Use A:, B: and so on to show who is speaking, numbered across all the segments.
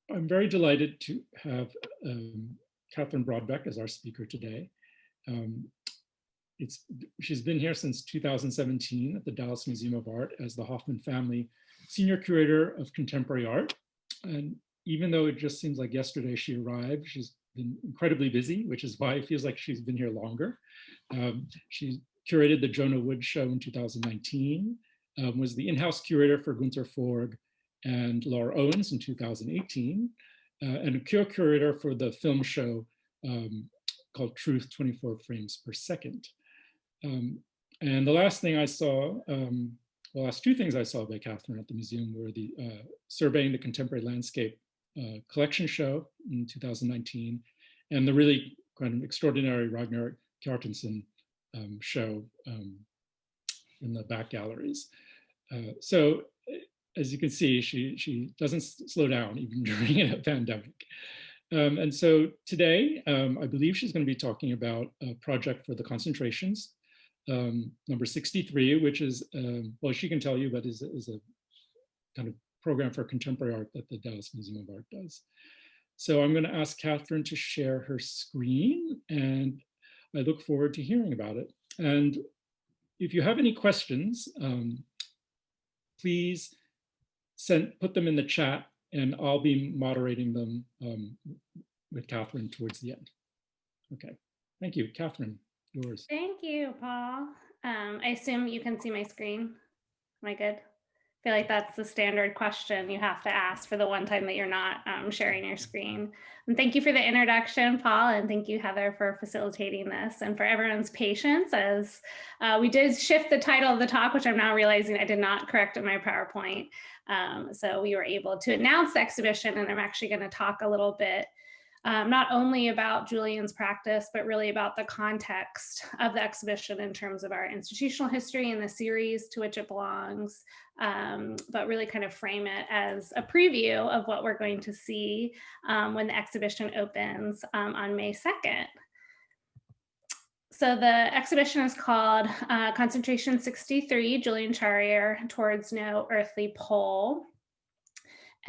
A: I'm very delighted to have Katherine Brodbeck as our speaker today. She's been here since 2017 at the Dallas Museum of Art as the Hoffman Family Senior Curator of Contemporary Art. And even though it just seems like yesterday she arrived, she's been incredibly busy, which is why it feels like she's been here longer. She curated the Jonah Wood Show in 2019, was the in-house curator for Gunther Forg and Laura Owens in 2018, and a curator for the film show called Truth 24 Frames Per Second. And the last thing I saw, the last two things I saw by Katherine at the museum were the Surveying the Contemporary Landscape collection show in 2019, and the really kind of extraordinary Ragnar Kjartansson show in the back galleries. So as you can see, she doesn't slow down even during a pandemic. And so today, I believe she's going to be talking about a project for the concentrations, number 63, which is, well, she can tell you, but is a kind of program for contemporary art that the Dallas Museum of Art does. So I'm going to ask Katherine to share her screen, and I look forward to hearing about it. And if you have any questions, please put them in the chat, and I'll be moderating them with Katherine towards the end. Okay, thank you. Katherine, yours.
B: Thank you, Paul. I assume you can see my screen. Am I good? I feel like that's the standard question you have to ask for the one time that you're not sharing your screen. And thank you for the introduction, Paul, and thank you, Heather, for facilitating this and for everyone's patience as we did shift the title of the talk, which I'm now realizing I did not correct in my PowerPoint. So we were able to announce the exhibition, and I'm actually going to talk a little bit not only about Julian's practice, but really about the context of the exhibition in terms of our institutional history and the series to which it belongs, but really kind of frame it as a preview of what we're going to see when the exhibition opens on May 2nd. So the exhibition is called Concentration 63, Julian Charrière, Towards No Earthly Pole.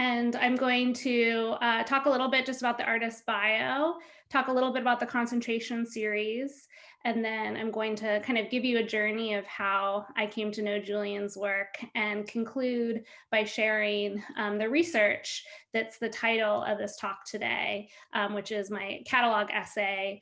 B: And I'm going to talk a little bit just about the artist's bio, talk a little bit about the concentration series, and then I'm going to kind of give you a journey of how I came to know Julian's work and conclude by sharing the research that's the title of this talk today, which is my catalog essay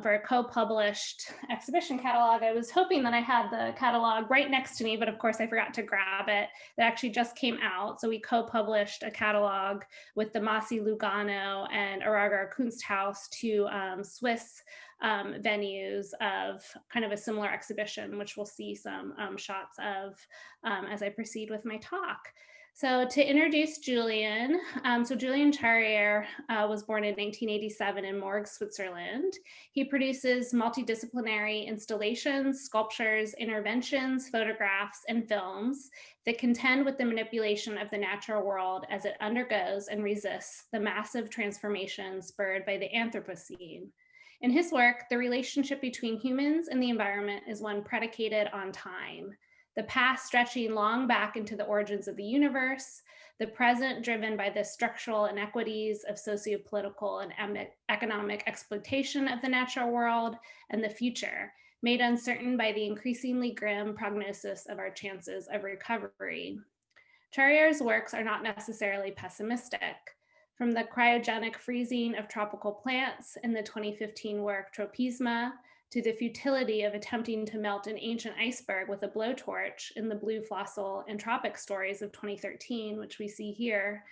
B: for a co-published exhibition catalog. I was hoping that I had the catalog right next to me, but of course I forgot to grab it. That actually just came out. So we co-published a catalog with the Masi Lugano and Aragar Kunsthaus, two Swiss venues of kind of a similar exhibition, which we'll see some shots of as I proceed with my talk. So to introduce Julian, so Julian Charrière was born in 1987 in Morges, Switzerland. He produces multidisciplinary installations, sculptures, interventions, photographs, and films that contend with the manipulation of the natural world as it undergoes and resists the massive transformation spurred by the Anthropocene. In his work, the relationship between humans and the environment is one predicated on time. The past stretching long back into the origins of the universe, the present driven by the structural inequities of socio-political and economic exploitation of the natural world, and the future, made uncertain by the increasingly grim prognosis of our chances of recovery. Charrière's works are not necessarily pessimistic. From the cryogenic freezing of tropical plants in the 2015 work Tropisma, to the futility of attempting to melt an ancient iceberg with a blowtorch in the Blue Fossil and Tropic Stories of 2013, which we see here,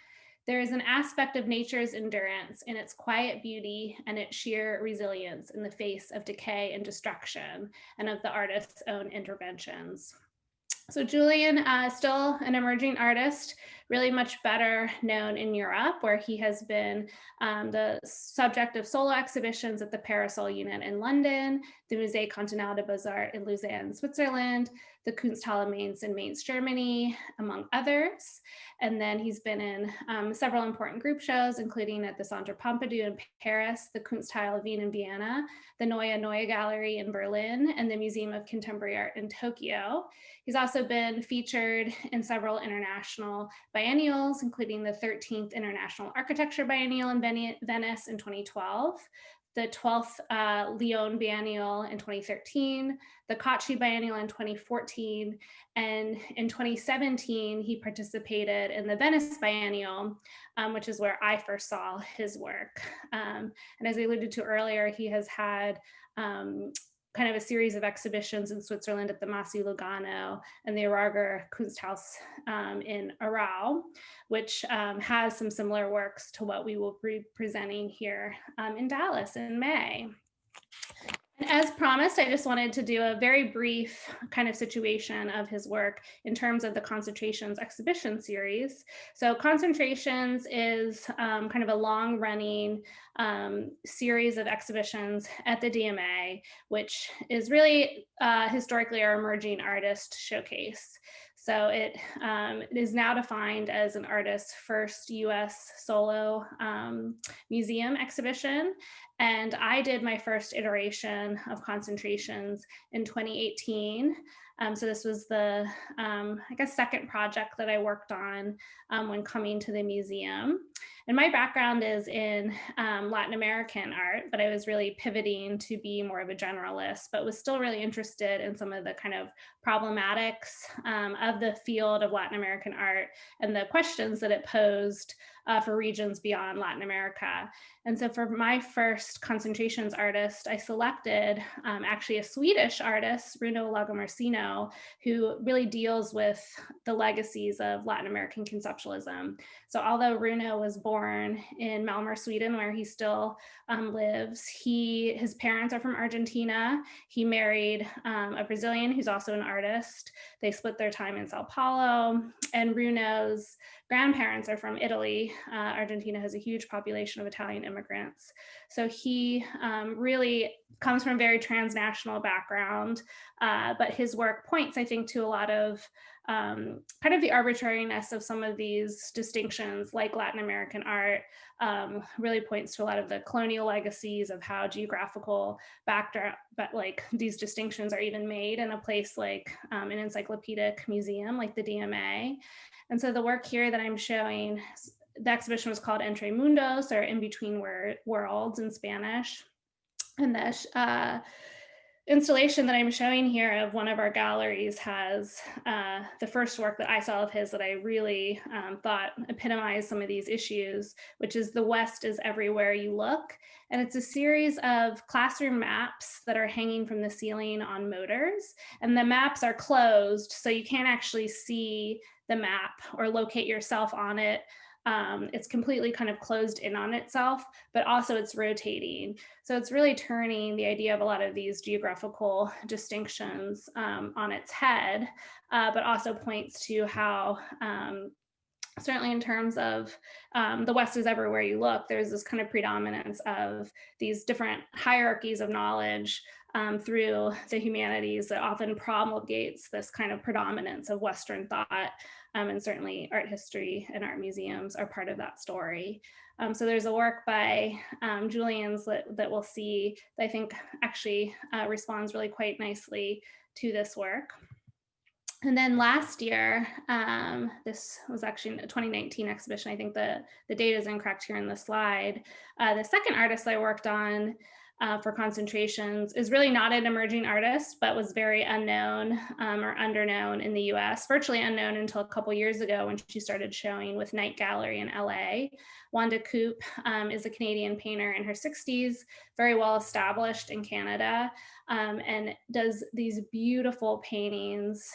B: there is an aspect of nature's endurance in its quiet beauty and its sheer resilience in the face of decay and destruction, and of the artist's own interventions. So Julian is still an emerging artist, really much better known in Europe, where he has been the subject of solo exhibitions at the Parasol Unit in London, the Musée Continental des Beaux-Arts in Lausanne, Switzerland, the Kunsthalle Mainz in Mainz, Germany, among others. And then he's been in several important group shows, including at the Centre Pompidou in Paris, the Kunsthalle Wien in Vienna, the Neue Gallery in Berlin, and the Museum of Contemporary Art in Tokyo. He's also been featured in several international biennials, including the 13th International Architecture Biennial in Venice in 2012, the 12th Lyon Biennial in 2013, the Kochi Biennial in 2014, and in 2017, he participated in the Venice Biennial, which is where I first saw his work. And as I alluded to earlier, he has had kind of a series of exhibitions in Switzerland at the Massey Lugano and the Arager Kunsthaus in Aarau, which has some similar works to what we will be presenting here in Dallas in May. And as promised, I just wanted to do a very brief kind of situation of his work in terms of the Concentrations exhibition series. So Concentrations is kind of a long-running series of exhibitions at the DMA, which is really historically our emerging artist showcase. So it is now defined as an artist's first US solo museum exhibition. And I did my first iteration of Concentrations in 2018. So this was the, I guess, second project that I worked on when coming to the museum. And my background is in Latin American art, but I was really pivoting to be more of a generalist, but was still really interested in some of the kind of problematics of the field of Latin American art and the questions that it posed for regions beyond Latin America. And so for my first Concentrations artist, I selected actually a Swedish artist, Bruno Laga Marcino, who really deals with the legacies of Latin American conceptualism. So although Bruno was born in Malmö, Sweden, where he still lives, his parents are from Argentina. He married a Brazilian who's also an artist. They split their time in Sao Paulo, and Bruno's grandparents are from Italy. Argentina has a huge population of Italian immigrants. So he really comes from a very transnational background, but his work points, I think, to a lot of kind of the arbitrariness of some of these distinctions, like Latin American art, really points to a lot of the colonial legacies of how geographical backdrop, but like these distinctions are even made in a place like an encyclopedic museum like the DMA. And so the work here that I'm showing, the exhibition was called Entre Mundos, or In Between Worlds in Spanish. And the installation that I'm showing here of one of our galleries has the first work that I saw of his that I really thought epitomized some of these issues, which is The West is Everywhere You Look. And it's a series of classroom maps that are hanging from the ceiling on motors. And the maps are closed, so you can't actually see the map or locate yourself on it. It's completely kind of closed in on itself, but also it's rotating. So it's really turning the idea of a lot of these geographical distinctions on its head, but also points to how, certainly in terms of the West is everywhere you look, there's this kind of predominance of these different hierarchies of knowledge through the humanities that often promulgates this kind of predominance of Western thought. And certainly art history and art museums are part of that story. So there's a work by Julian's that we'll see that I think actually responds really quite nicely to this work. And then last year, this was actually a 2019 exhibition. I think the date is incorrect here in the slide. The second artist I worked on for Concentrations is really not an emerging artist, but was very unknown or underknown in the US, virtually unknown until a couple years ago when she started showing with Night Gallery in LA. Wanda Coop is a Canadian painter in her 60s, very well established in Canada, and does these beautiful paintings,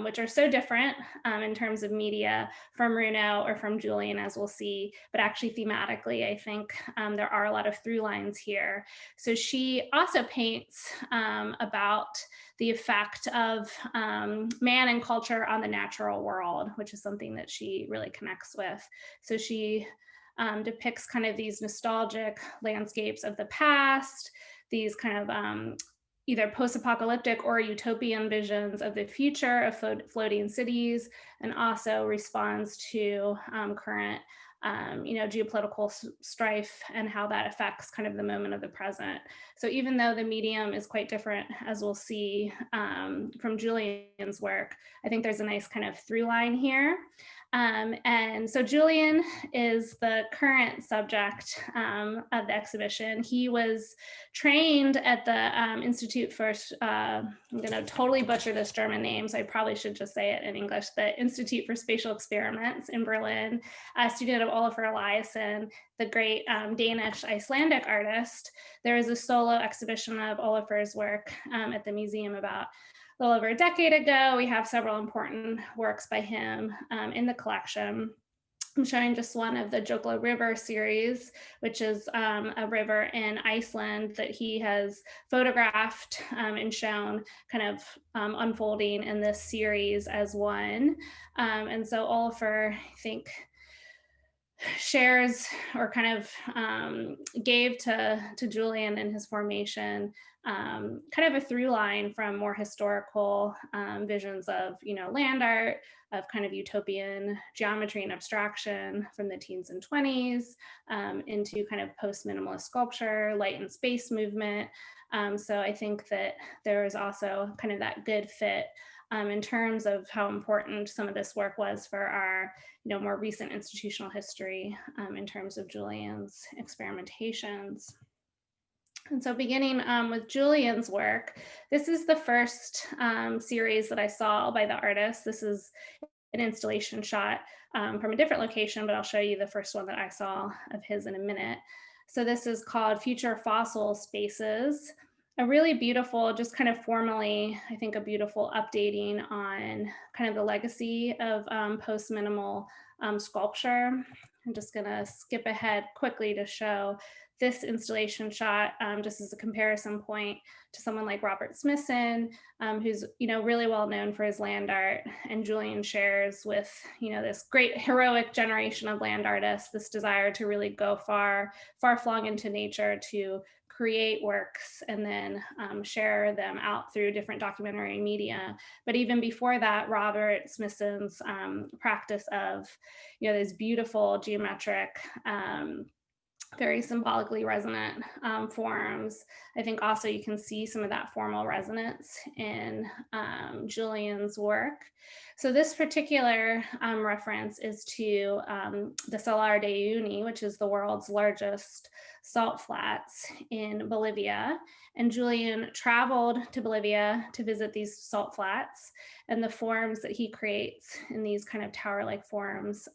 B: which are so different in terms of media from Bruno or from Julian, as we'll see, but actually thematically, I think there are a lot of through lines here. So she also paints about the effect of man and culture on the natural world, which is something that she really connects with. So she depicts kind of these nostalgic landscapes of the past, these kind of either post-apocalyptic or utopian visions of the future of floating cities, and also responds to current geopolitical strife and how that affects kind of the moment of the present. So even though the medium is quite different, as we'll see from Julian's work, I think there's a nice kind of through line here. And so Julian is the current subject of the exhibition. He was trained at the Institute for, I'm gonna totally butcher this German name, so I probably should just say it in English, the Institute for Spatial Experiments in Berlin, a student of Olafur Eliasson, the great Danish Icelandic artist. There is a solo exhibition of Olafur's work at the museum about a little over a decade ago. We have several important works by him in the collection. I'm showing just one of the Jökulá River series, which is a river in Iceland that he has photographed and shown kind of unfolding in this series as one. And so Olafur, I think, shares or kind of gave to Julian in his formation kind of a through line from more historical visions of land art, of kind of utopian geometry and abstraction from the teens and 20s into kind of post-minimalist sculpture, light and space movement. So I think that there is also kind of that good fit in terms of how important some of this work was for our more recent institutional history in terms of Julian's experimentations. And so beginning with Julian's work, this is the first series that I saw by the artist. This is an installation shot from a different location, but I'll show you the first one that I saw of his in a minute. So this is called Future Fossil Spaces. A really beautiful, just kind of formally, I think a beautiful updating on kind of the legacy of post-minimal sculpture. I'm just gonna skip ahead quickly to show this installation shot just as a comparison point to someone like Robert Smithson, who's really well known for his land art, and Julian shares with this great heroic generation of land artists this desire to really go far flung into nature to create works and then share them out through different documentary media. But even before that, Robert Smithson's practice of these beautiful geometric very symbolically resonant forms. I think also you can see some of that formal resonance in Julian's work. So this particular reference is to the Salar de Uyuni, which is the world's largest salt flats in Bolivia. And Julian traveled to Bolivia to visit these salt flats, and the forms that he creates in these kind of tower-like forms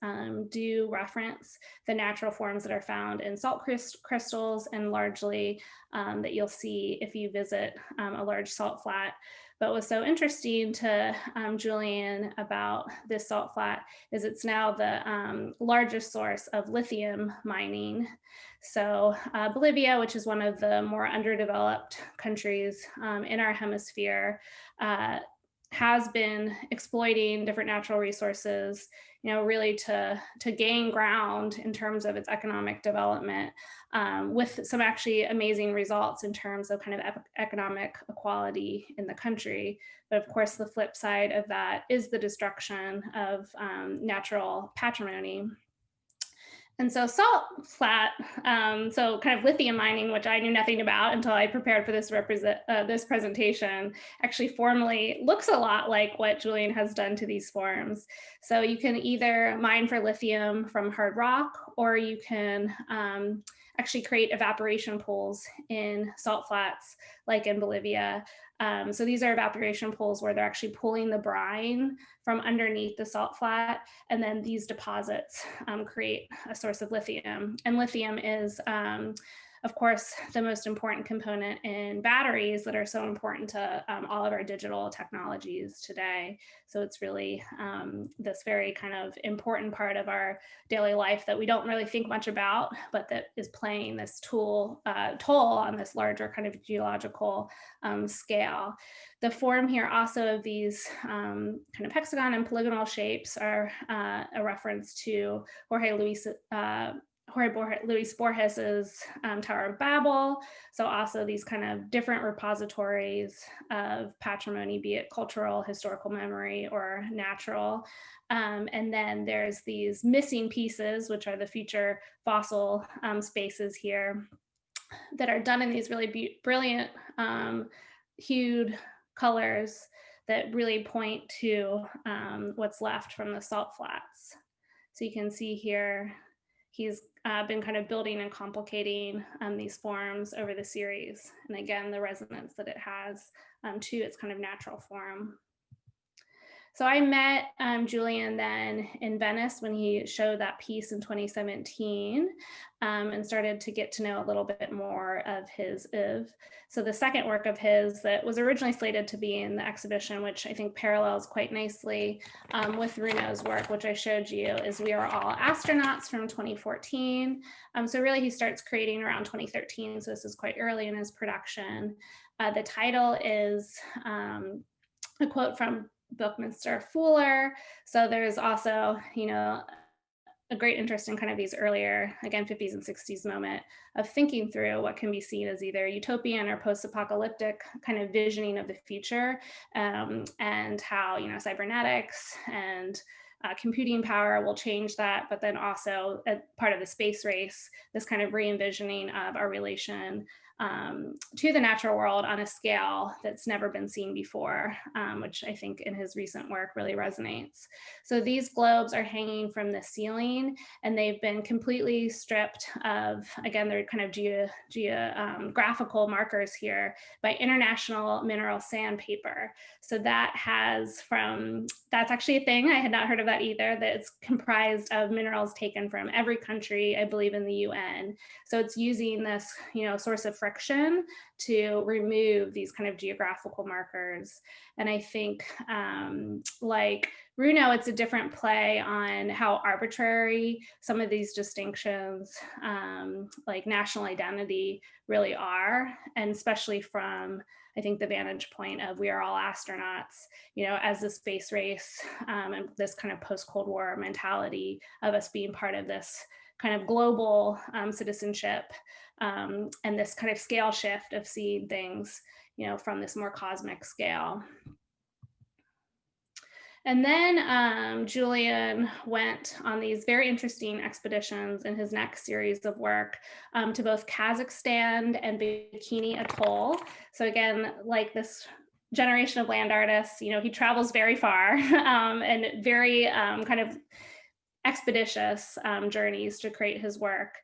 B: do reference the natural forms that are found in salt crystals, and largely that you'll see if you visit a large salt flat. But what's so interesting to Julian about this salt flat is it's now the largest source of lithium mining. So Bolivia, which is one of the more underdeveloped countries in our hemisphere, has been exploiting different natural resources, really to gain ground in terms of its economic development, with some actually amazing results in terms of kind of economic equality in the country. But of course, the flip side of that is the destruction of natural patrimony. And so salt flat, so kind of lithium mining, which I knew nothing about until I prepared for this presentation, actually formally looks a lot like what Julian has done to these forms. So you can either mine for lithium from hard rock, or you can actually create evaporation pools in salt flats, like in Bolivia. So these are evaporation pools where they're actually pulling the brine from underneath the salt flat, and then these deposits create a source of lithium. And lithium is, of course, the most important component in batteries that are so important to all of our digital technologies today. So it's really this very kind of important part of our daily life that we don't really think much about, but that is playing this toll on this larger kind of geological scale. The form here also of these kind of hexagon and polygonal shapes are a reference to Jorge Luis Luis Borges's Tower of Babel. So also these kind of different repositories of patrimony, be it cultural, historical memory, or natural. And then there's these missing pieces, which are the future fossil spaces here, that are done in these really brilliant hued colors that really point to what's left from the salt flats. So you can see here, he's been kind of building and complicating these forms over the series. And again, the resonance that it has to its kind of natural form. So I met Julian then in Venice when he showed that piece in 2017 and started to get to know a little bit more of his oeuvre. So the second work of his that was originally slated to be in the exhibition, which I think parallels quite nicely with Bruno's work, which I showed you, is We Are All Astronauts from 2014. So really he starts creating around 2013. So this is quite early in his production. The title is a quote from Buckminster Fuller. So there's also, you know, a great interest in kind of these earlier, again, 50s and 60s moment of thinking through what can be seen as either utopian or post-apocalyptic kind of visioning of the future, and how, you know, cybernetics and computing power will change that, but then also a part of the space race, this kind of re-envisioning of our relation to the natural world on a scale that's never been seen before, which I think in his recent work really resonates. So these globes are hanging from the ceiling, and they've been completely stripped of, again, they're kind of geographical markers here by international mineral sandpaper. So that has that's actually a thing, I had not heard of that either, that it's comprised of minerals taken from every country, I believe in the UN. So it's using this, you know, source of friction to remove these kind of geographical markers. And I think like Bruno, it's a different play on how arbitrary some of these distinctions, like national identity, really are, and especially from, I think, the vantage point of We Are All Astronauts, you know, as a space race, and this kind of post-Cold War mentality of us being part of this kind of global citizenship, and this kind of scale shift of seeing things, you know, from this more cosmic scale. And then Julian went on these very interesting expeditions in his next series of work to both Kazakhstan and Bikini Atoll. So again, like this generation of land artists, you know, he travels very far and very kind of expeditious journeys to create his work.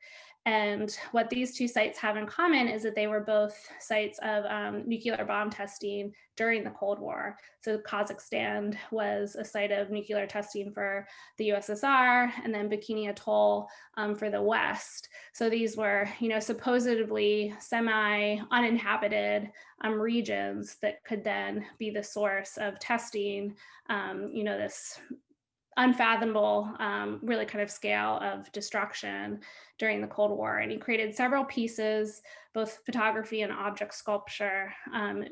B: And what these two sites have in common is that they were both sites of nuclear bomb testing during the Cold War. So Kazakhstan was a site of nuclear testing for the USSR, and then Bikini Atoll for the West. So these were, you know, supposedly semi-uninhabited regions that could then be the source of testing, you know, this unfathomable, really kind of scale of destruction during the Cold War. And he created several pieces, both photography and object sculpture,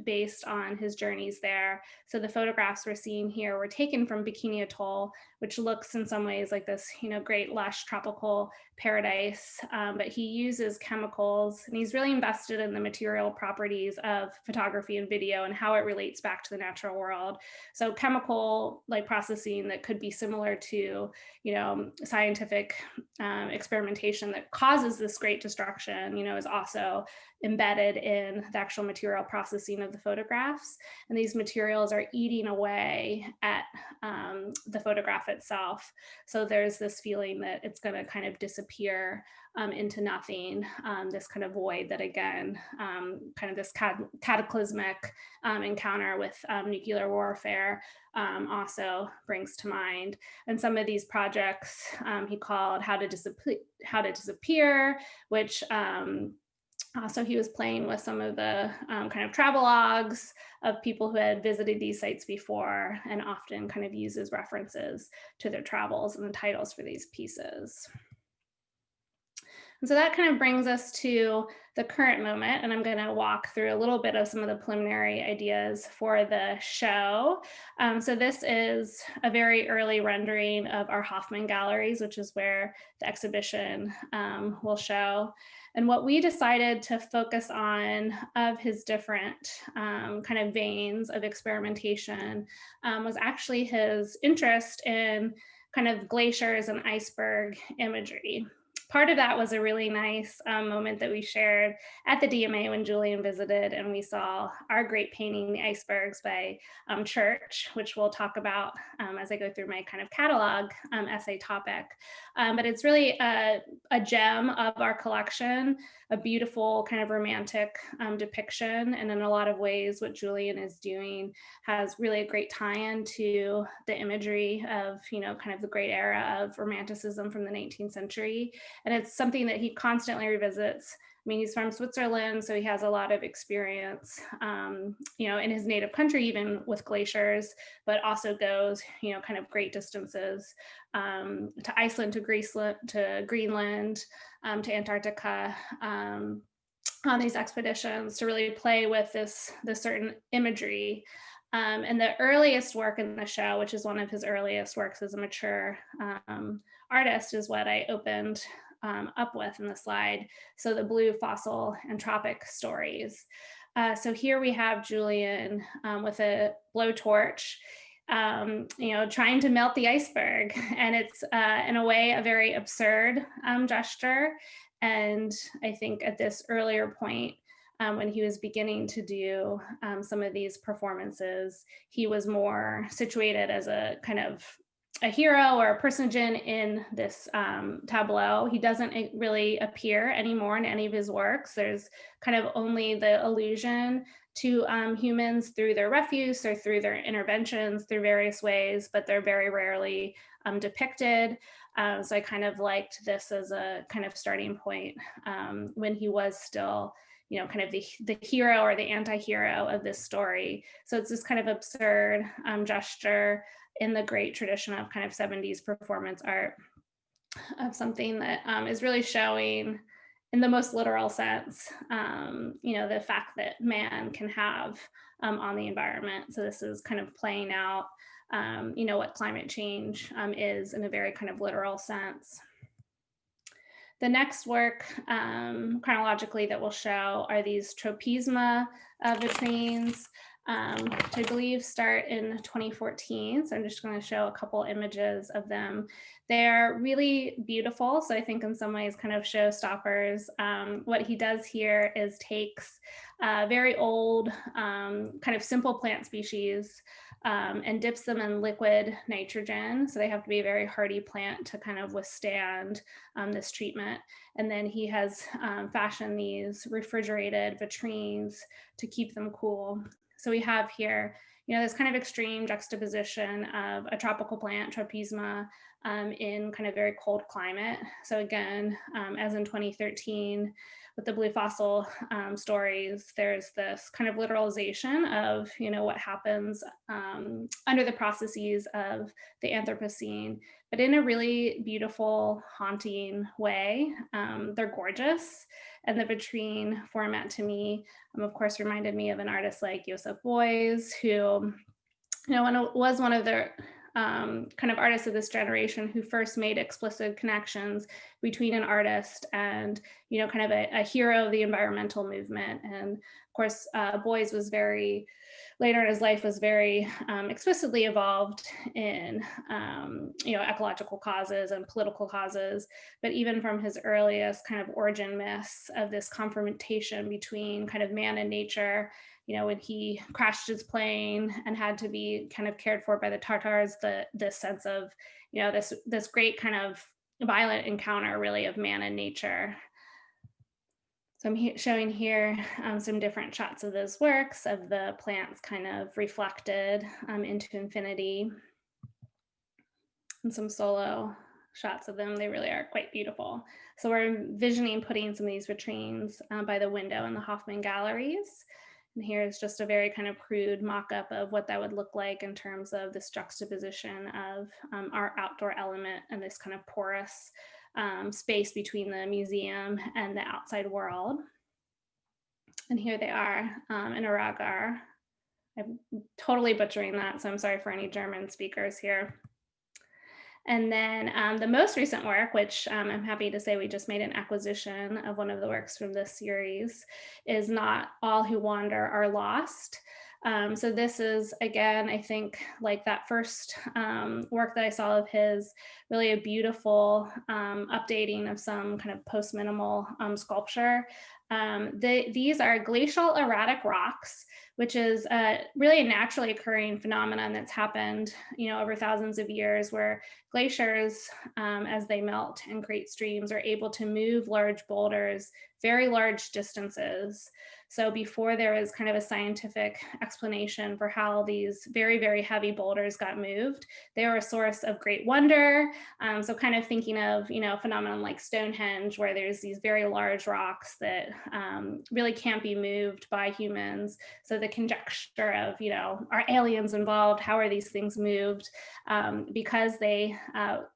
B: based on his journeys there. So the photographs we're seeing here were taken from Bikini Atoll, which looks in some ways like this, you know, great lush tropical paradise, but he uses chemicals, and he's really invested in the material properties of photography and video and how it relates back to the natural world. So chemical like processing that could be similar to, you know, scientific experimentation that causes this great destruction, you know, is also embedded in the actual material processing of the photographs. And these materials are eating away at the photograph itself. So there's this feeling that it's going to kind of disappear into nothing, this kind of void that, again, kind of this cataclysmic encounter with nuclear warfare also brings to mind. And some of these projects he called How to Disappear, which also he was playing with some of the kind of travelogues of people who had visited these sites before, and often kind of uses references to their travels and the titles for these pieces. And so that kind of brings us to the current moment, and I'm going to walk through a little bit of some of the preliminary ideas for the show. So this is a very early rendering of our Hoffman Galleries, which is where the exhibition will show. And what we decided to focus on of his different kind of veins of experimentation was actually his interest in kind of glaciers and iceberg imagery. Part of that was a really nice moment that we shared at the DMA when Julian visited, and we saw our great painting, The Icebergs by Church, which we'll talk about as I go through my kind of catalog essay topic. But it's really a gem of our collection, a beautiful kind of romantic depiction. And in a lot of ways, what Julian is doing has really a great tie-in to the imagery of, kind of the great era of Romanticism from the 19th century. And it's something that he constantly revisits. I mean, he's from Switzerland, so he has a lot of experience, in his native country, even with glaciers, but also goes, kind of great distances to Iceland, to Greenland, to Antarctica, on these expeditions to really play with this certain imagery. And the earliest work in the show, which is one of his earliest works as a mature artist, is what I opened up with in the slide. So the blue, fossil, and tropic stories. So here we have Julian with a blowtorch, trying to melt the iceberg. And it's in a way a very absurd gesture. And I think at this earlier point, when he was beginning to do some of these performances, he was more situated as a kind of a hero or a personage in this tableau. He doesn't really appear anymore in any of his works. There's kind of only the allusion to humans through their refuse or through their interventions through various ways, but they're very rarely depicted. So I kind of liked this as a kind of starting point when he was still, kind of the hero or the anti-hero of this story. So it's this kind of absurd gesture in the great tradition of kind of 70s performance art of something that is really showing in the most literal sense, the fact that man can have on the environment. So this is kind of playing out, what climate change is in a very kind of literal sense. The next work chronologically that we'll show are these tropisma vitrines, which I believe start in 2014. So I'm just going to show a couple images of them. They're really beautiful. So I think in some ways kind of showstoppers. What he does here is takes very old kind of simple plant species and dips them in liquid nitrogen. So they have to be a very hardy plant to kind of withstand this treatment. And then he has fashioned these refrigerated vitrines to keep them cool. So we have here, this kind of extreme juxtaposition of a tropical plant, tropisma, in kind of very cold climate. So again, as in 2013, with the blue fossil stories, there's this kind of literalization of, what happens under the processes of the Anthropocene, but in a really beautiful, haunting way. They're gorgeous. And the vitrine format to me, of course, reminded me of an artist like Joseph Beuys, who, was one of the kind of artists of this generation who first made explicit connections between an artist and, kind of a hero of the environmental movement. And of course, Beuys was later in his life was very explicitly involved in, ecological causes and political causes. But even from his earliest kind of origin myths of this confrontation between kind of man and nature, when he crashed his plane and had to be kind of cared for by the Tartars, this sense of, this great kind of violent encounter really of man and nature. So I'm showing here some different shots of those works of the plants kind of reflected into infinity, and some solo shots of them. They really are quite beautiful. So we're envisioning putting some of these vitrines by the window in the Hoffman Galleries. And here's just a very kind of crude mock-up of what that would look like in terms of this juxtaposition of our outdoor element and this kind of porous space between the museum and the outside world. And here they are in Aragar. I'm totally butchering that, so I'm sorry for any German speakers here. And then the most recent work, which I'm happy to say we just made an acquisition of one of the works from this series, is Not All Who Wander Are Lost. So this is, again, I think like that first work that I saw of his, really a beautiful updating of some kind of post-minimal sculpture. These are glacial erratic rocks, which is really a naturally occurring phenomenon that's happened, over thousands of years, where glaciers, as they melt and create streams, are able to move large boulders very large distances. So before there was kind of a scientific explanation for how these very, very heavy boulders got moved, they were a source of great wonder. So kind of thinking of, a phenomenon like Stonehenge, where there's these very large rocks that really can't be moved by humans. So the conjecture of, are aliens involved? How are these things moved? Because they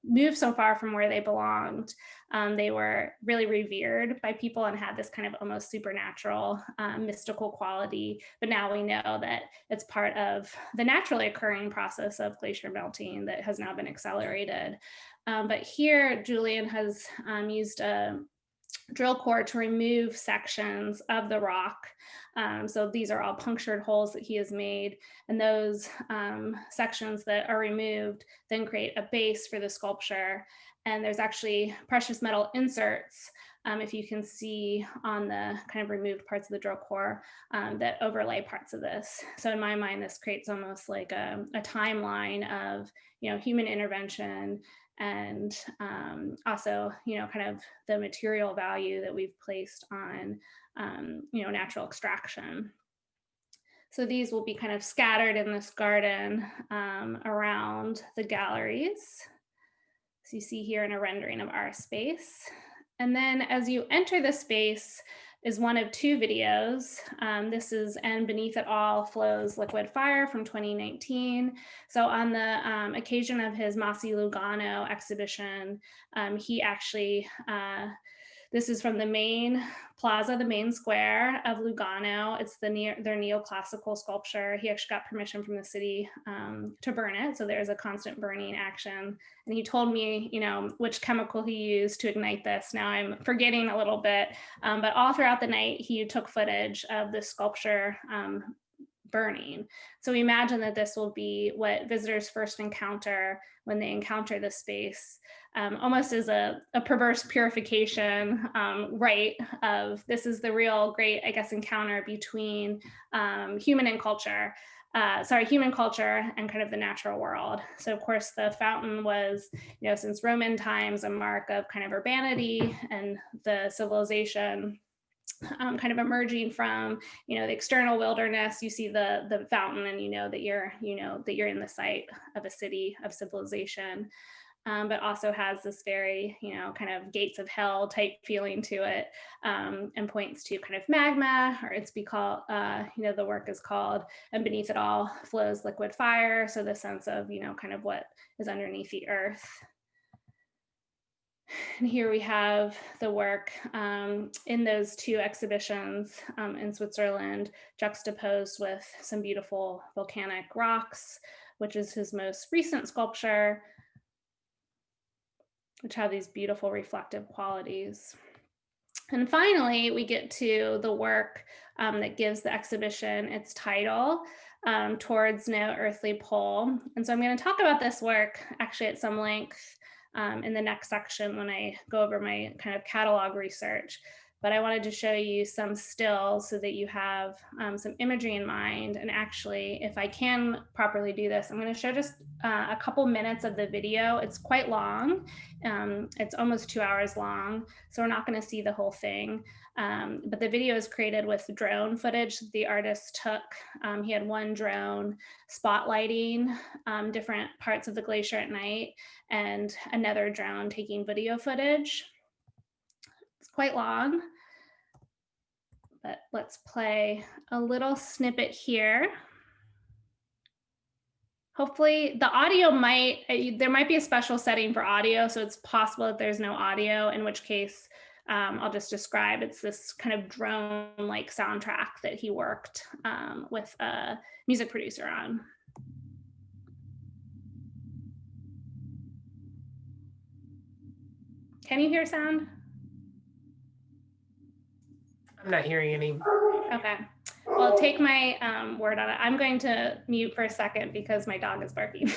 B: moved so far from where they belonged, they were really revered by people and had this kind of almost supernatural, mystical quality. But now we know that it's part of the naturally occurring process of glacier melting that has now been accelerated. But here, Julian has used a drill core to remove sections of the rock. So these are all punctured holes that he has made, and those sections that are removed then create a base for the sculpture. And there's actually precious metal inserts, if you can see on the kind of removed parts of the drill core, that overlay parts of this. So in my mind, this creates almost like a timeline of human intervention, and also kind of the material value that we've placed on natural extraction. So these will be kind of scattered in this garden around the galleries. So you see here in a rendering of our space. And then as you enter the space is one of two videos. This is And Beneath It All Flows Liquid Fire from 2019. So on the occasion of his Masi Lugano exhibition, he actually, this is from the main plaza, the main square of Lugano. It's their neoclassical sculpture. He actually got permission from the city to burn it. So there's a constant burning action. And he told me, which chemical he used to ignite this. Now I'm forgetting a little bit, but all throughout the night, he took footage of the sculpture burning. So we imagine that this will be what visitors first encounter when they encounter the space, almost as a perverse purification rite of this is the real great, I guess, encounter between human culture and kind of the natural world. So of course the fountain was, since Roman times, a mark of kind of urbanity and the civilization kind of emerging from, the external wilderness. You see the fountain, and that you're in the site of a city of civilization. But also has this very, kind of gates of hell type feeling to it, and points to kind of magma, or the work is called And Beneath It All Flows Liquid Fire. So the sense of, kind of what is underneath the earth. And here we have the work in those two exhibitions in Switzerland, juxtaposed with some beautiful volcanic rocks, which is his most recent sculpture, which have these beautiful reflective qualities. And finally, we get to the work that gives the exhibition its title, Towards No Earthly Pole. And so I'm going to talk about this work actually at some length in the next section when I go over my kind of catalog research. But I wanted to show you some stills so that you have some imagery in mind. And actually, if I can properly do this, I'm going to show just a couple minutes of the video. It's quite long. It's almost 2 hours long, so we're not going to see the whole thing. But the video is created with drone footage that the artist took. He had one drone spotlighting different parts of the glacier at night, and another drone taking video footage. It's quite long, but let's play a little snippet here. Hopefully the audio there might be a special setting for audio, so it's possible that there's no audio, in which case I'll just describe. It's this kind of drone-like soundtrack that he worked with a music producer on. Can you hear sound?
C: I'm not hearing any.
B: Okay. Well, take my word on it. I'm going to mute for a second because my dog is barking.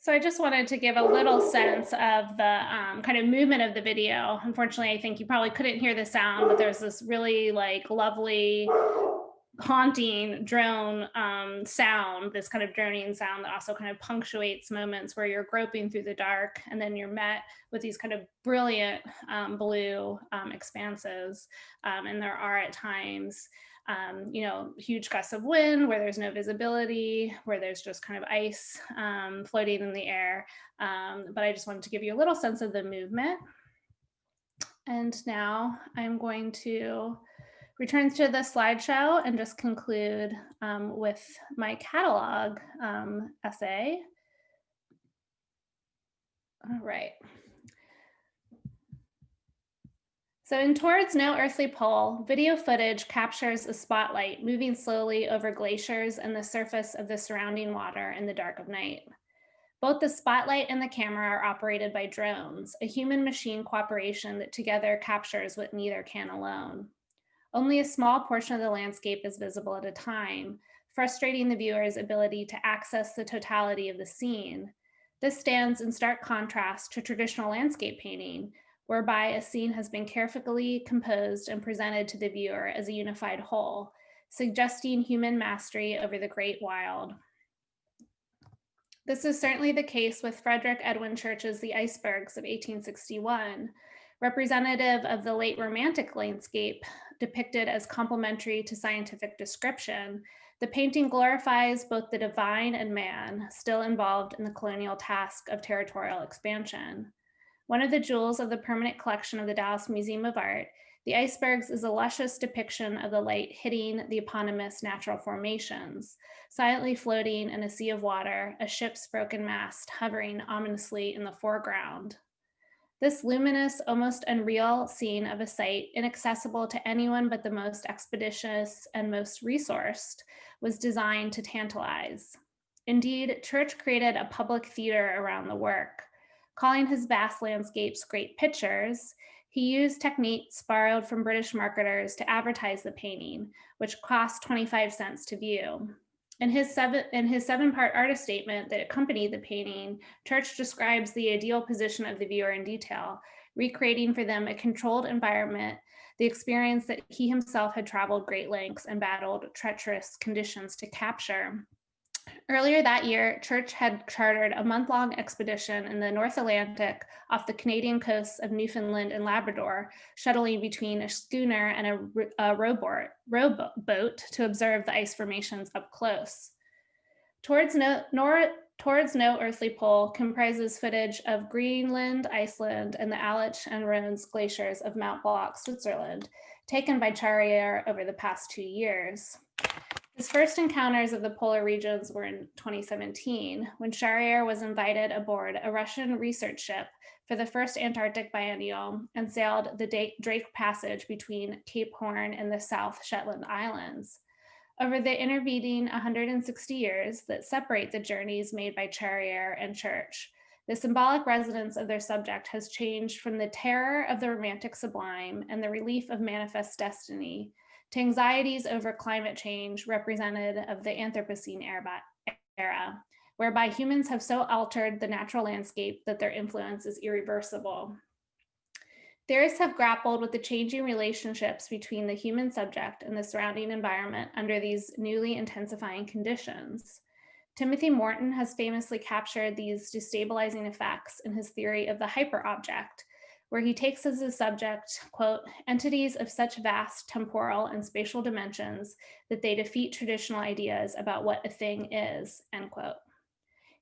B: So I just wanted to give a little sense of the kind of movement of the video. Unfortunately, I think you probably couldn't hear the sound, but there's this really like lovely, haunting drone sound, this kind of droning sound that also kind of punctuates moments where you're groping through the dark, and then you're met with these kind of brilliant blue expanses. And there are at times you know, huge gusts of wind where there's no visibility, where there's just kind of ice floating in the air. But I just wanted to give you a little sense of the movement. And now I'm going to return to the slideshow and just conclude with my catalog essay. All right. So in Towards No Earthly Pole, video footage captures a spotlight moving slowly over glaciers and the surface of the surrounding water in the dark of night. Both the spotlight and the camera are operated by drones, a human-machine cooperation that together captures what neither can alone. Only a small portion of the landscape is visible at a time, frustrating the viewer's ability to access the totality of the scene. This stands in stark contrast to traditional landscape painting, whereby a scene has been carefully composed and presented to the viewer as a unified whole, suggesting human mastery over the great wild. This is certainly the case with Frederick Edwin Church's The Icebergs of 1861, representative of the late Romantic landscape depicted as complementary to scientific description. The painting glorifies both the divine and man, still involved in the colonial task of territorial expansion. One of the jewels of the permanent collection of the Dallas Museum of Art, The Icebergs is a luscious depiction of the light hitting the eponymous natural formations, silently floating in a sea of water, a ship's broken mast hovering ominously in the foreground. This luminous, almost unreal scene of a site inaccessible to anyone but the most expeditious and most resourced was designed to tantalize. Indeed, Church created a public theater around the work. Calling his vast landscapes great pictures, he used techniques borrowed from British marketers to advertise the painting, which cost 25 cents to view. In his seven-part artist statement that accompanied the painting, Church describes the ideal position of the viewer in detail, recreating for them a controlled environment, the experience that he himself had traveled great lengths and battled treacherous conditions to capture. Earlier that year, Church had chartered a month-long expedition in the North Atlantic off the Canadian coasts of Newfoundland and Labrador, shuttling between a schooner and a rowboat to observe the ice formations up close. Towards No Earthly Pole comprises footage of Greenland, Iceland, and the Aletsch and Rhônes glaciers of Mount Blanc, Switzerland, taken by Charrière over the past 2 years. His first encounters of the polar regions were in 2017, when Charrière was invited aboard a Russian research ship for the first Antarctic biennial and sailed the Drake Passage between Cape Horn and the South Shetland Islands. Over the intervening 160 years that separate the journeys made by Charrière and Church, the symbolic resonance of their subject has changed from the terror of the romantic sublime and the relief of manifest destiny to anxieties over climate change representative of the Anthropocene era, whereby humans have so altered the natural landscape that their influence is irreversible. Theorists have grappled with the changing relationships between the human subject and the surrounding environment under these newly intensifying conditions. Timothy Morton has famously captured these destabilizing effects in his theory of the hyperobject, where he takes as a subject, quote, entities of such vast temporal and spatial dimensions that they defeat traditional ideas about what a thing is, end quote.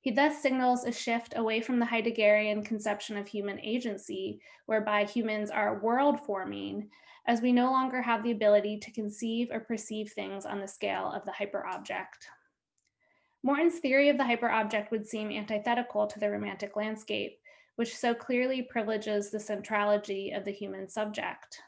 B: He thus signals a shift away from the Heideggerian conception of human agency, whereby humans are world forming, as we no longer have the ability to conceive or perceive things on the scale of the hyperobject. Morton's theory of the hyperobject would seem antithetical to the romantic landscape, which so clearly privileges the centrality of the human subject.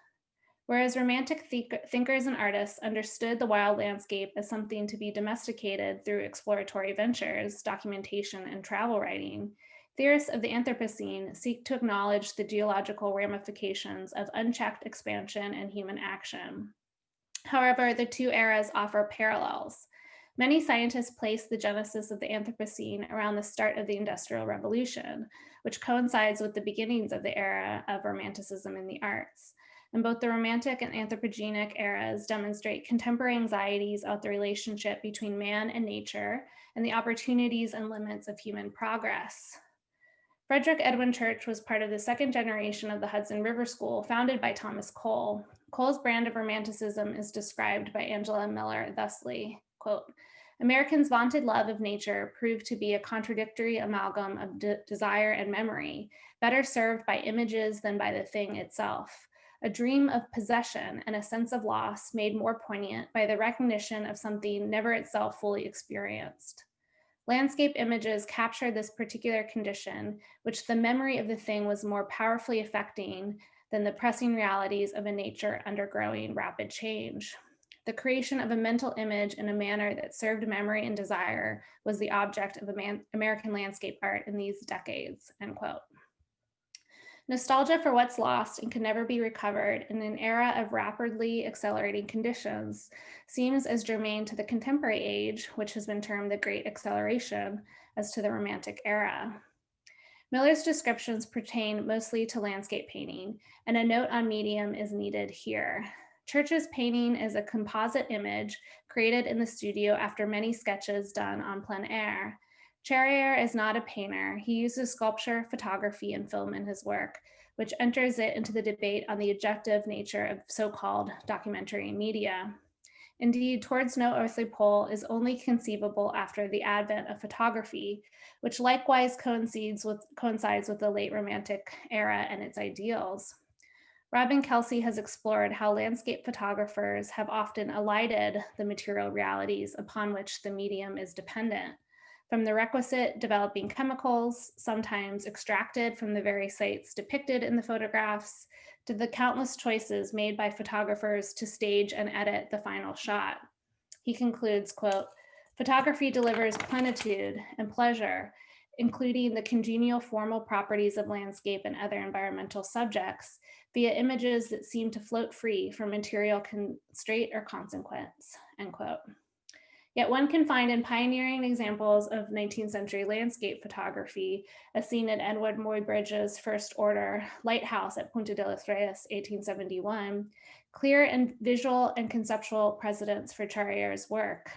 B: Whereas romantic thinkers and artists understood the wild landscape as something to be domesticated through exploratory ventures, documentation, and travel writing, theorists of the Anthropocene seek to acknowledge the geological ramifications of unchecked expansion and human action. However, the two eras offer parallels. Many scientists place the genesis of the Anthropocene around the start of the Industrial Revolution, which coincides with the beginnings of the era of Romanticism in the arts. And both the Romantic and Anthropogenic eras demonstrate contemporary anxieties about the relationship between man and nature and the opportunities and limits of human progress. Frederick Edwin Church was part of the second generation of the Hudson River School, founded by Thomas Cole. Cole's brand of Romanticism is described by Angela Miller thusly, quote, Americans' vaunted love of nature proved to be a contradictory amalgam of desire and memory, better served by images than by the thing itself. A dream of possession and a sense of loss made more poignant by the recognition of something never itself fully experienced. Landscape images captured this particular condition, which the memory of the thing was more powerfully affecting than the pressing realities of a nature undergoing rapid change. The creation of a mental image in a manner that served memory and desire was the object of American landscape art in these decades, end quote. Nostalgia for what's lost and can never be recovered in an era of rapidly accelerating conditions seems as germane to the contemporary age, which has been termed the Great Acceleration, as to the Romantic era. Miller's descriptions pertain mostly to landscape painting, and a note on medium is needed here. Church's painting is a composite image created in the studio after many sketches done on plein air. Charrière is not a painter. He uses sculpture, photography, and film in his work, which enters it into the debate on the objective nature of so-called documentary media. Indeed, Towards No Earthly Pole is only conceivable after the advent of photography, which likewise coincides with the late Romantic era and its ideals. Robin Kelsey has explored how landscape photographers have often elided the material realities upon which the medium is dependent, from the requisite developing chemicals, sometimes extracted from the very sites depicted in the photographs, to the countless choices made by photographers to stage and edit the final shot. He concludes, quote, "Photography delivers plenitude and pleasure, including the congenial formal properties of landscape and other environmental subjects, via images that seem to float free from material constraint or consequence," end quote. Yet one can find in pioneering examples of 19th century landscape photography, as seen in Edward Muybridge's First Order Lighthouse at Punta de las Reyes, 1871, clear and visual and conceptual precedents for Charrière's work.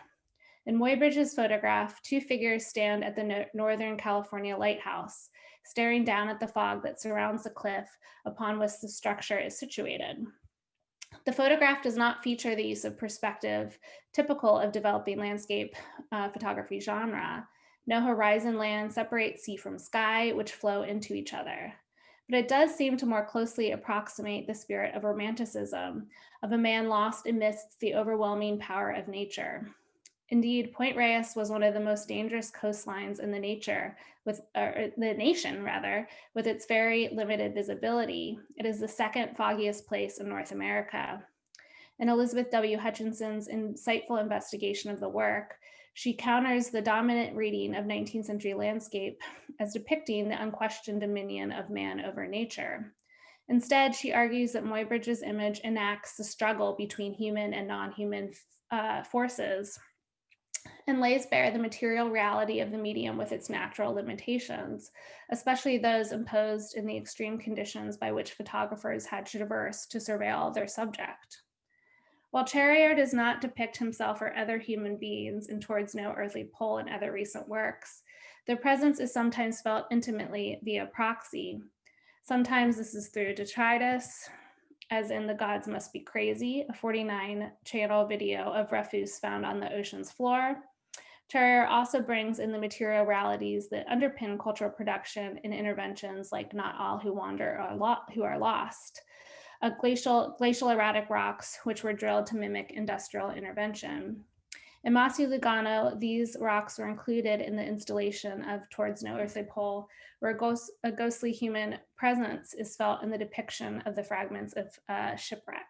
B: In Muybridge's photograph, two figures stand at the Northern California lighthouse, staring down at the fog that surrounds the cliff upon which the structure is situated. The photograph does not feature the use of perspective typical of developing landscape photography genre. No horizon land separates sea from sky, which flow into each other. But it does seem to more closely approximate the spirit of Romanticism, of a man lost amidst the overwhelming power of nature. Indeed, Point Reyes was one of the most dangerous coastlines in the nation, with its very limited visibility. It is the second foggiest place in North America. In Elizabeth W. Hutchinson's insightful investigation of the work, she counters the dominant reading of 19th century landscape as depicting the unquestioned dominion of man over nature. Instead, she argues that Muybridge's image enacts the struggle between human and non-human forces, and lays bare the material reality of the medium with its natural limitations, especially those imposed in the extreme conditions by which photographers had to traverse to surveil their subject. While Charrière does not depict himself or other human beings in Towards No Earthly Pole and other recent works, their presence is sometimes felt intimately via proxy. Sometimes this is through detritus, as in The Gods Must Be Crazy, a 49-channel video of refuse found on the ocean's floor. Charrière also brings in the material realities that underpin cultural production in interventions like Not All Who Wander Who Are Lost, glacial erratic rocks which were drilled to mimic industrial intervention. In Masi Lugano, these rocks were included in the installation of Towards No Earthly Pole, where a ghostly human presence is felt in the depiction of the fragments of shipwreck.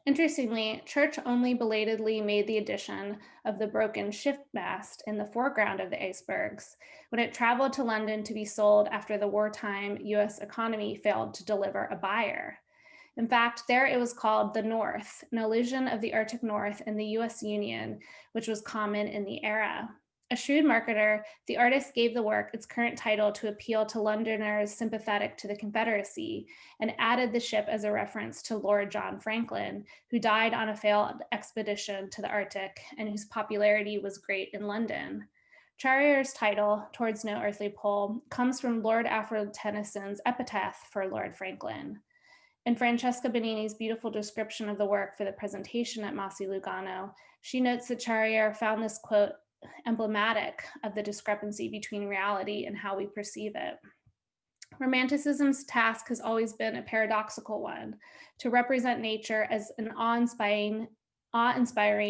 B: Interestingly, Church only belatedly made the addition of the broken shift mast in the foreground of the Icebergs when it traveled to London to be sold after the wartime US economy failed to deliver a buyer. In fact, there it was called the North, an allusion of the Arctic North and the US Union, which was common in the era. A shrewd marketer, the artist gave the work its current title to appeal to Londoners sympathetic to the Confederacy, and added the ship as a reference to Lord John Franklin, who died on a failed expedition to the Arctic and whose popularity was great in London. Charrière's title, Towards No Earthly Pole, comes from Lord Alfred Tennyson's epitaph for Lord Franklin. In Francesca Benini's beautiful description of the work for the presentation at Masi Lugano, she notes that Charrière found this quote emblematic of the discrepancy between reality and how we perceive it. Romanticism's task has always been a paradoxical one, to represent nature as an awe-inspiring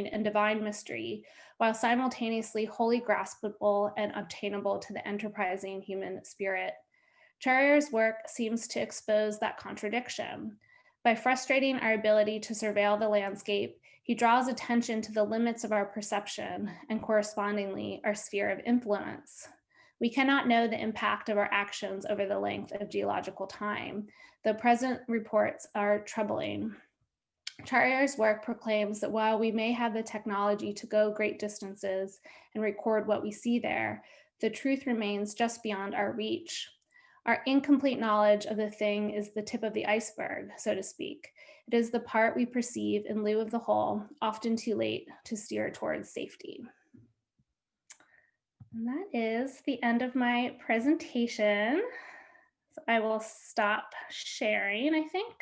B: and divine mystery, while simultaneously wholly graspable and obtainable to the enterprising human spirit. Charrière's work seems to expose that contradiction. By frustrating our ability to surveil the landscape, he draws attention to the limits of our perception and correspondingly our sphere of influence. We cannot know the impact of our actions over the length of geological time. The present reports are troubling. Charrière's work proclaims that while we may have the technology to go great distances and record what we see there, The truth remains just beyond our reach. Our incomplete knowledge of the thing is the tip of the iceberg, so to speak. It is the part we perceive in lieu of the whole, often too late to steer towards safety. And that is the end of my presentation. So I will stop sharing, I think.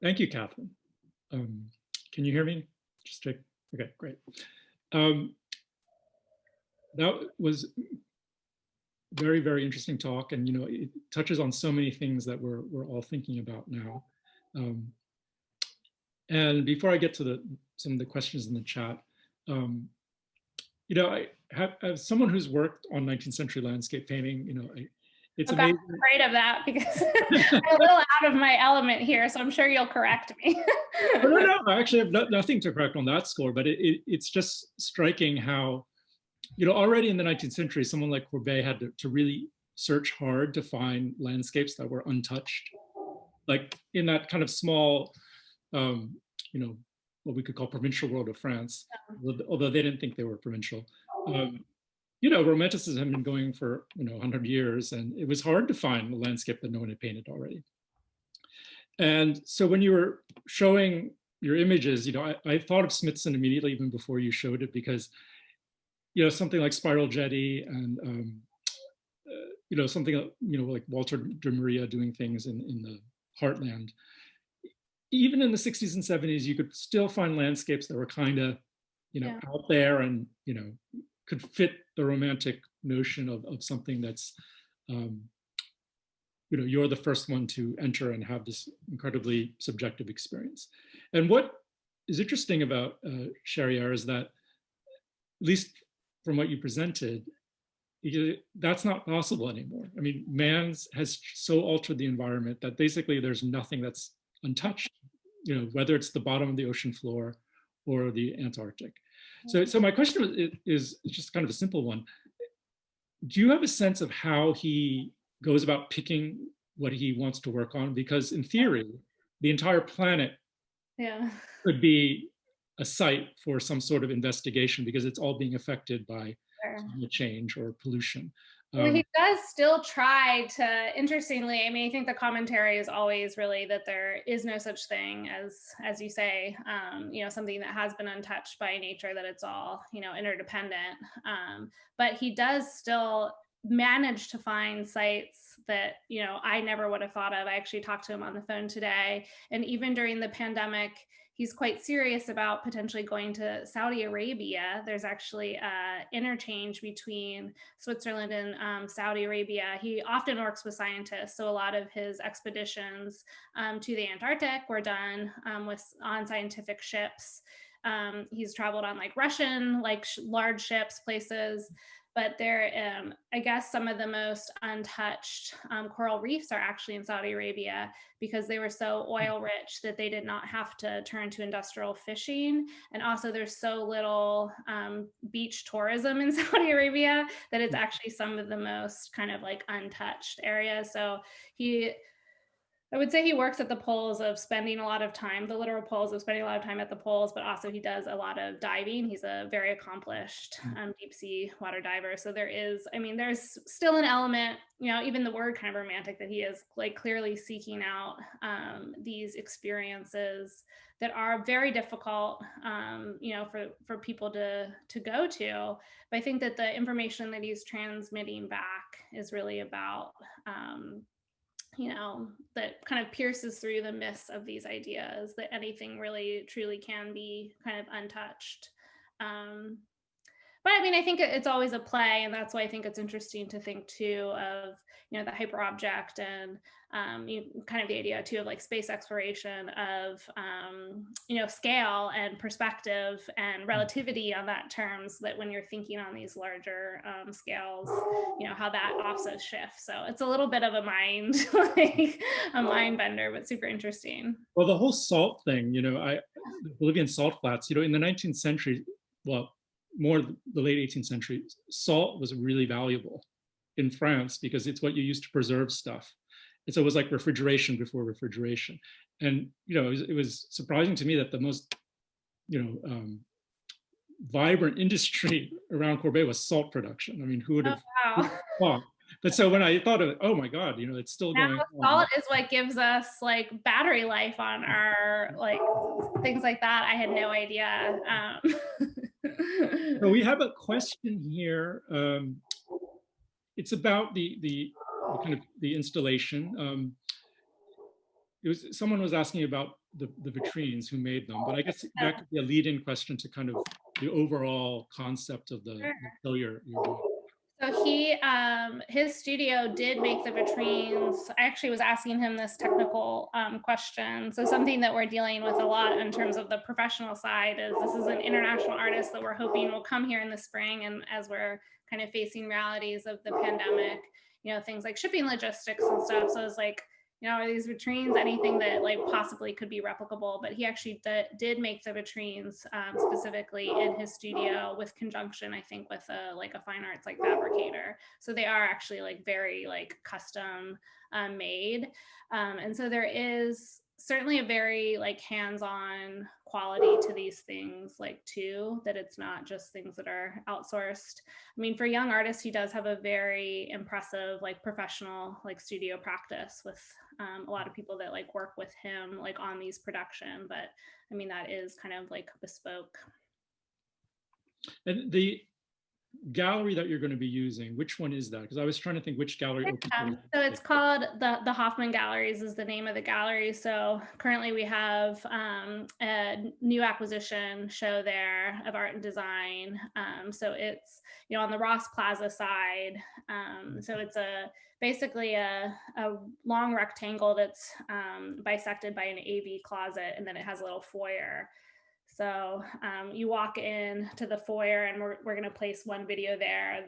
A: Thank you, Catherine. Can you hear me? Just check. Okay, great. That was very, very interesting talk, and it touches on so many things that we're all thinking about now. And before I get to some of the questions in the chat, I have, as someone who's worked on 19th century landscape painting, it's amazing.
B: I'm afraid of that because I'm a little out of my element here, so I'm sure you'll correct me.
A: No, I actually have nothing to correct on that score, but it's just striking how, already in the 19th century, someone like Courbet had to really search hard to find landscapes that were untouched, like in that kind of small, what we could call provincial world of France, although they didn't think they were provincial. Romanticism had been going for 100 years, and it was hard to find a landscape that no one had painted already. And so when you were showing your images, I thought of Smithson immediately, even before you showed it, because something like Spiral Jetty and something like Walter de Maria doing things in the heartland. Even in the 60s and 70s, you could still find landscapes that were kind of out there and could fit the romantic notion of something that's you're the first one to enter and have this incredibly subjective experience. And what is interesting about Charrière is that, at least from what you presented, that's not possible anymore. I mean, man has so altered the environment that basically there's nothing that's untouched, whether it's the bottom of the ocean floor or the Antarctic. So my question is just kind of a simple one. Do you have a sense of how he goes about picking what he wants to work on? Because in theory, the entire planet could be a site for some sort of investigation because it's all being affected by climate change or pollution.
B: Well, he does still try to, interestingly, I mean, I think the commentary is always really that there is no such thing as you say, something that has been untouched by nature, that it's all, interdependent. But he does still manage to find sites that, I never would have thought of. I actually talked to him on the phone today. And even during the pandemic, he's quite serious about potentially going to Saudi Arabia. There's actually an interchange between Switzerland and Saudi Arabia. He often works with scientists, so a lot of his expeditions to the Antarctic were done on scientific ships. He's traveled on Russian, large ships, places. But there, I guess some of the most untouched coral reefs are actually in Saudi Arabia because they were so oil rich that they did not have to turn to industrial fishing. And also there's so little beach tourism in Saudi Arabia that it's actually some of the most kind of untouched areas. So I would say he works at the poles of spending a lot of time, the literal poles of spending a lot of time at the poles, but also he does a lot of diving. He's a very accomplished deep sea water diver. So there's still an element, even the word kind of romantic, that he is clearly seeking out these experiences that are very difficult, for people to go to. But I think that the information that he's transmitting back is really about, that kind of pierces through the myths of these ideas that anything really truly can be kind of untouched. But I mean, I think it's always a play, and that's why I think it's interesting to think too of, the hyperobject and kind of the idea too of space exploration of, scale and perspective and relativity on that terms, that when you're thinking on these larger scales, how that also shifts. So it's a little bit of a mind, a mind bender, but super interesting.
A: Well, the whole salt thing, the Bolivian salt flats, in the 19th century, well, more the late 18th century, salt was really valuable in France because it's what you use to preserve stuff. And so it was like refrigeration before refrigeration. And, it was surprising to me that the most vibrant industry around Corbeil was salt production. I mean, who would have
B: wow.
A: thought? But so when I thought of it, oh my God, it's still
B: now
A: going on.
B: Salt is what gives us like battery life on our like things like that. I had no idea.
A: So we have a question here. It's about the kind of the installation. Someone was asking about the vitrines, who made them, but I guess that could be a lead-in question to kind of the overall concept of the show you're doing.
B: So his studio did make the vitrines. I actually was asking him this technical question. So something that we're dealing with a lot in terms of the professional side is this is an international artist that we're hoping will come here in the spring. And as we're kind of facing realities of the pandemic, things like shipping logistics and stuff. So it's like, are these vitrines anything that like possibly could be replicable? But he actually did make the vitrines specifically in his studio with conjunction, I think, with a fine arts like fabricator. So they are actually like very like custom made. And so there is certainly a very like hands-on quality to these things like too, that it's not just things that are outsourced. I mean, for young artists, he does have a very impressive like professional like studio practice with a lot of people that like work with him like on these production, but I mean that is kind of like bespoke.
A: And the gallery that you're going to be using, which one is that? Because I was trying to think which gallery.
B: So it's called the Hoffman Galleries is the name of the gallery. So currently we have a new acquisition show there of art and design. So it's on the Ross Plaza side. So it's basically a long rectangle that's bisected by an AV closet, and then it has a little foyer. So you walk in to the foyer, and we're going to place one video there,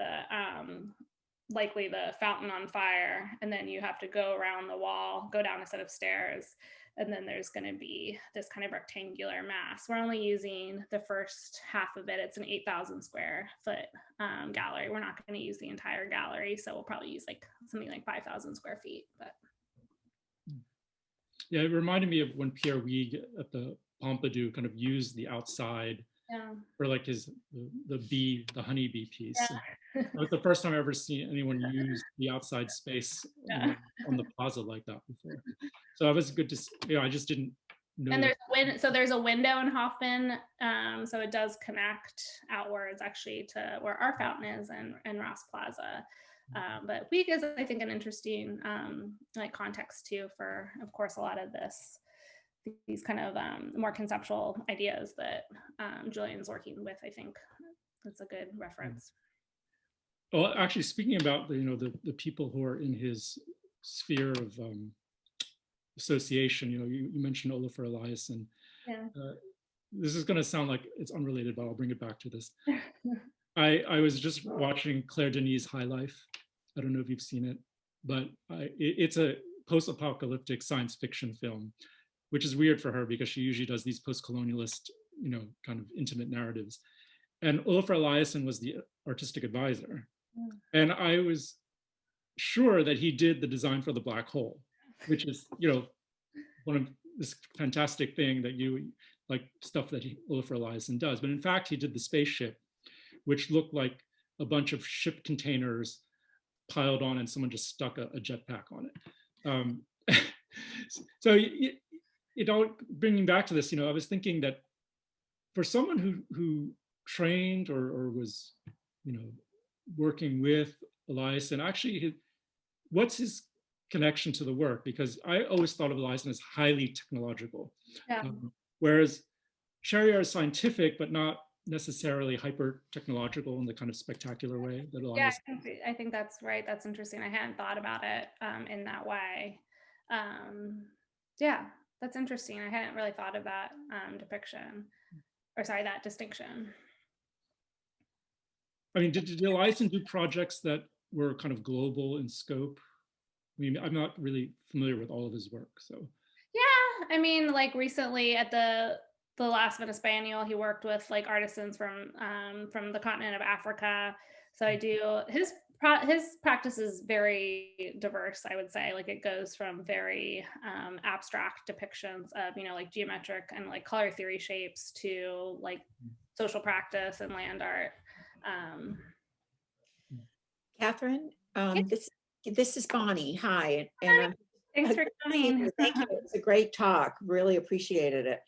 B: likely the fountain on fire, and then you have to go around the wall, go down a set of stairs, and then there's going to be this kind of rectangular mass. We're only using the first half of it. It's an 8,000 square foot gallery. We're not going to use the entire gallery, so we'll probably use like something like 5,000 square feet. But
A: yeah, it reminded me of when Pierre Huyghe at the Pompidou kind of used the outside for like the honeybee piece.
B: Yeah.
A: It was the first time I ever seen anyone use the outside space on the plaza like that before. So that was good to I just didn't know.
B: And there's a window in Hoffman, so it does connect outwards actually to where our fountain is and Ross Plaza. But Huyghe is, I think, an interesting like context too for, of course, a lot of these kind of more conceptual ideas that Julian's working with. I think that's a good reference.
A: Well, actually, speaking about the people who are in his sphere of association, you mentioned Olafur Eliasson.
B: Yeah.
A: This is going to sound like it's unrelated, but I'll bring it back to this. I was just watching Claire Denis' High Life. I don't know if you've seen it, but it's a post-apocalyptic science fiction film, which is weird for her because she usually does these post-colonialist, kind of intimate narratives. And Olafur Eliasson was the artistic advisor. Yeah. And I was sure that he did the design for the black hole, which is, one of this fantastic thing that you like stuff that Olafur Eliasson does. But in fact, he did the spaceship, which looked like a bunch of ship containers piled on and someone just stuck a jetpack on it. So bringing back to this, I was thinking that for someone who trained or was, working with Eliasson, actually, what's his connection to the work? Because I always thought of Eliasson as highly technological, whereas Charrière is scientific, but not necessarily hyper technological in the kind of spectacular way that Eliasson.
B: Yeah, I think that's right. That's interesting. I hadn't thought about it in that way. Yeah, that's interesting. I hadn't really thought of that that distinction.
A: I mean, did Eliasson do projects that were kind of global in scope? I mean, I'm not really familiar with all of his work, so.
B: Yeah, I mean, like recently at the last Venice Biennial, he worked with like artisans from the continent of Africa. So I do his his practice is very diverse, I would say. Like it goes from very abstract depictions of, like geometric and like color theory shapes to like social practice and land art.
D: Catherine,
B: Yeah.
D: this is Bonnie. Hi, and
B: Thanks for coming.
D: Thank you. It was a great talk. Really appreciated it.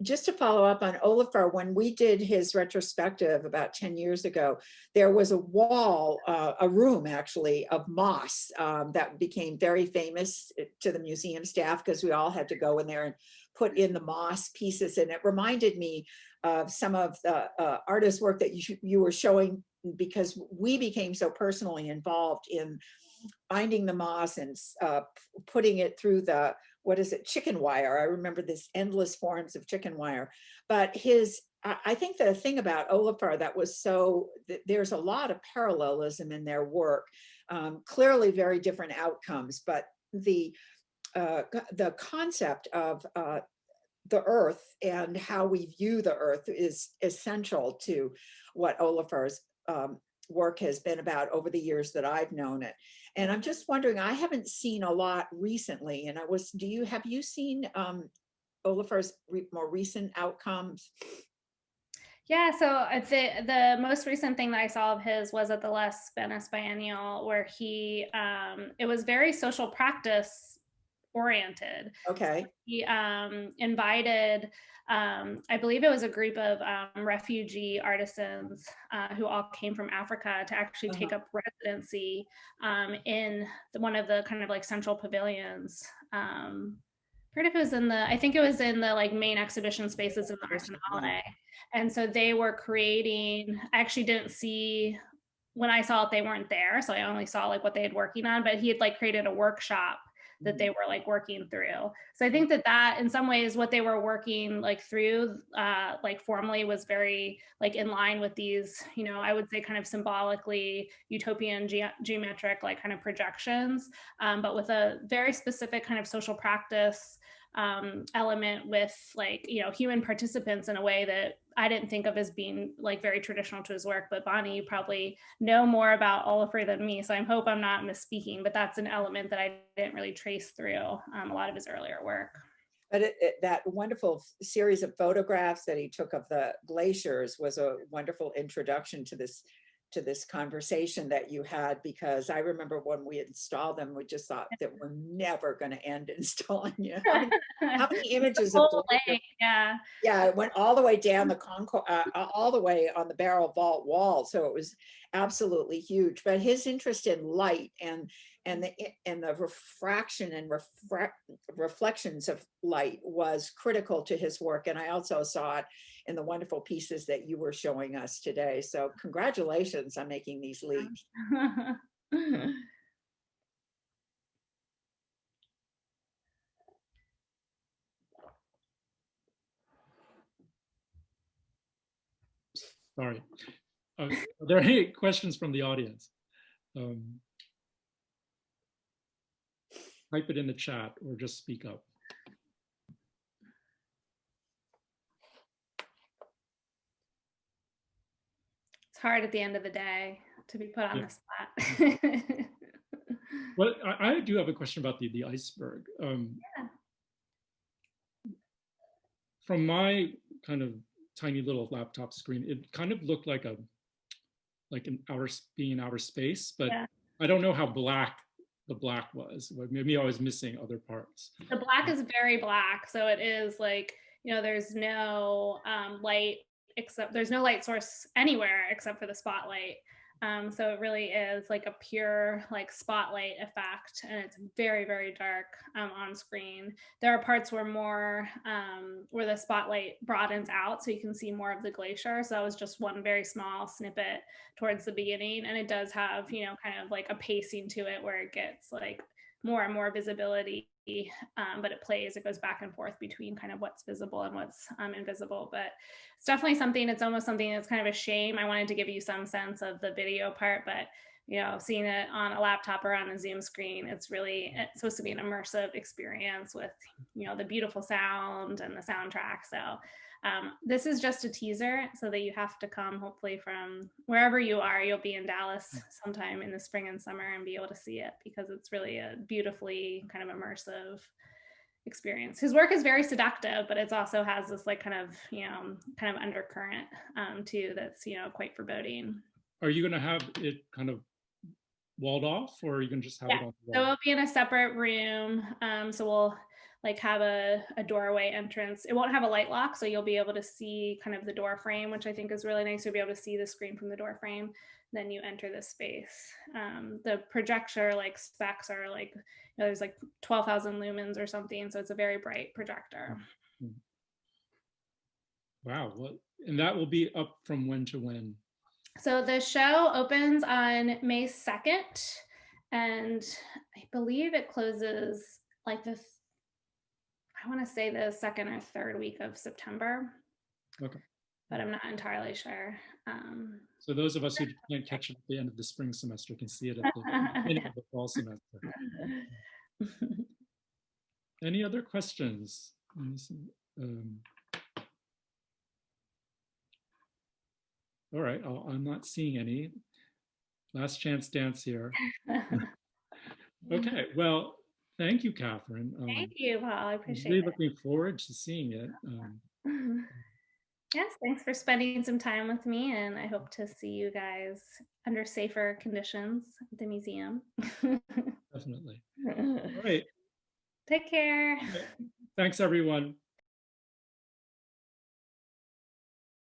D: Just to follow up on Olafur, when we did his retrospective about 10 years ago, there was a wall, a room actually, of moss that became very famous to the museum staff because we all had to go in there and put in the moss pieces. And it reminded me of some of the artist work that you were showing, because we became so personally involved in finding the moss and putting it through the, what is it, chicken wire. I remember this endless forms of chicken wire. But I think the thing about Olafur that was there's a lot of parallelism in their work, clearly very different outcomes, but the concept of the earth and how we view the earth is essential to what Olafur's work has been about over the years that I've known it. And I'm just wondering, I haven't seen a lot recently, and have you seen Olafur's more recent outcomes?
B: Yeah, so I'd say the most recent thing that I saw of his was at the Les Venice Biennial, where it was very social practice oriented.
D: Okay.
B: So he invited, I believe it was a group of refugee artisans who all came from Africa to actually take up residency in one of the kind of like central pavilions. I think it was in the like main exhibition spaces in the Arsenale. And so they were creating, I actually didn't see, when I saw it, they weren't there. So I only saw like what they had working on, but he had like created a workshop that they were like working through. So I think that in some ways what they were working like through like formally was very like in line with these, I would say kind of symbolically utopian geometric like kind of projections, but with a very specific kind of social practice element with like, human participants in a way that I didn't think of as being like very traditional to his work. But Bonnie, you probably know more about Olafur than me, so I hope I'm not misspeaking, but that's an element that I didn't really trace through a lot of his earlier work.
D: But that wonderful series of photographs that he took of the glaciers was a wonderful introduction to this conversation that you had, because I remember when we installed them, we just thought that we're never going to end installing it. How many images of glaciers? Yeah, it went all the way down the all the way on the barrel vault wall, so it was absolutely huge. But his interest in light and the refraction and reflections of light was critical to his work, and I also saw it in the wonderful pieces that you were showing us today. So congratulations on making these leaps.
A: Sorry. Are there any questions from the audience? Type it in the chat or just speak up.
B: It's hard at the end of the day to be put on the spot.
A: Well, I do have a question about the iceberg. From my kind of tiny little laptop screen, it kind of looked like being in outer space, but I don't know how black the black was. Maybe I was missing other parts.
B: The black is very black, so it is like, there's no light, except there's no light source anywhere except for the spotlight. So it really is like a pure like spotlight effect, and it's very, very dark on screen. There are parts where where the spotlight broadens out, so you can see more of the glacier. So that was just one very small snippet towards the beginning, and it does have, kind of like a pacing to it where it gets like more and more visibility, but it goes back and forth between kind of what's visible and what's invisible. But it's definitely something, it's almost something that's kind of a shame. I wanted to give you some sense of the video part, but seeing it on a laptop or on a Zoom screen. It's supposed to be an immersive experience with, the beautiful sound and the soundtrack. So this is just a teaser, so that you have to come hopefully from wherever you are. You'll be in Dallas sometime in the spring and summer and be able to see it, because it's really a beautifully kind of immersive experience. His work is very seductive, but it also has this like kind of undercurrent too that's quite foreboding.
A: Are you going to have it kind of walled off, or are you going to just have it on the
B: So
A: wall?
B: it'll be in a separate room. So we'll like have a doorway entrance. It won't have a light lock, so you'll be able to see kind of the door frame, which I think is really nice. You'll be able to see the screen from the door frame. Then you enter the space. The projector like specs are like, there's like 12,000 lumens or something. So it's a very bright projector.
A: Wow. Well, and that will be up from when to when?
B: So the show opens on May 2nd, and I believe it closes like I want to say the second or third week of September.
A: Okay.
B: But I'm not entirely sure.
A: So those of us who can't catch it at the end of the spring semester can see it at the beginning of the fall semester. Any other questions? All right, I'm not seeing any. Last chance dance here. Okay, well, thank you, Katherine.
B: Thank you, Paul. I appreciate
A: really
B: it.
A: Looking forward to seeing it.
B: Yes, thanks for spending some time with me, and I hope to see you guys under safer conditions at the museum.
A: Definitely. All right.
B: Take care.
A: Okay. Thanks, everyone.